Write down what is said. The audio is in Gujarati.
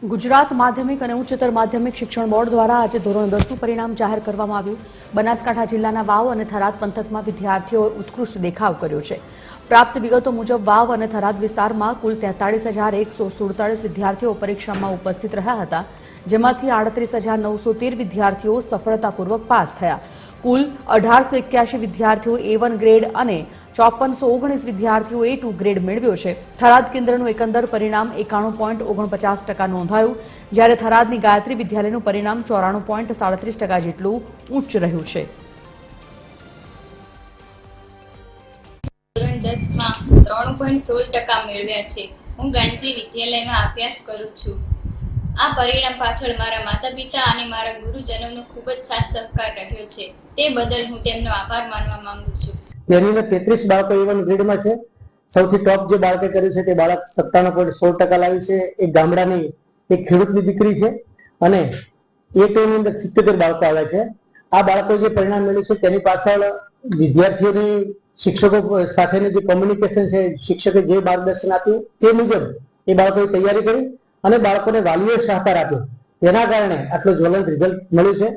ગુજરાત માધ્યમિક અને ઉચ્ચતર માધ્યમિક શિક્ષણ બોર્ડ દ્વારા આજે ધોરણ 10નું પરિણામ જાહેર કરવામાં આવ્યું। બનાસકાંઠા જિલ્લાના વાવ અને થરાદ પંથકમાં વિદ્યાર્થીઓએ ઉત્કૃષ્ટ દેખાવ કર્યો છે। પ્રાપ્ત વિગતો મુજબ વાવ અને થરાદ વિસ્તારમાં કુલ 43,147 વિદ્યાર્થીઓ પરીક્ષામાં ઉપસ્થિત રહ્યા હતા, જેમાંથી 38,913 વિદ્યાર્થીઓ સફળતાપૂર્વક પાસ થયા। કુલ 1881 વિદ્યાર્થીઓ A1 ગ્રેડ અને 5419 વિદ્યાર્થીઓ A2 ગ્રેડ મેળવ્યો છે। થરાદ કેન્દ્રનું એકંદર પરિણામ 91.49% નોંધાયું, જ્યારે થરાદની ગાયત્રી વિદ્યાલયનું પરિણામ 94.37% જેટલું ઉચ્ચ રહ્યું છે। ધોરણ 10 માં 3.16% મેળવ્યા છે। હું ગાયત્રી વિદ્યાલયમાં અભ્યાસ કરું છું। આ પરિણામ પાછળ મારા માતા-પિતા અને મારા ગુરુજનોનો ખૂબ જ સાથ સહકાર રહ્યો છે, તે બદલ હું તેમનો આભાર માનવા માંગુ છું। તેની 33 બાળકો A1 ગ્રેડમાં છે। સૌથી ટોપ જે બાળકે કર્યું છે તે બાળક 57.16% લાવી છે। એક ગામડાની એક ખેડૂતની દીકરી છે અને A2 ની અંદર 77 બાળકો આવે છે। આ બાળકો જે પરિણામ મેળવ્યું છે તેની પાછળ વિદ્યાર્થીઓની શિક્ષકો સાથેની જે કોમ્યુનિકેશન છે, શિક્ષકે જે માર્ગદર્શન આપ્યું તે મુજબ એ બાળકોએ તૈયારી કરી અને બાળકોને વાલીઓએ સહકાર આપ્યો, તેના કારણે આટલું જ્વલંત રિઝલ્ટ મળ્યું છે।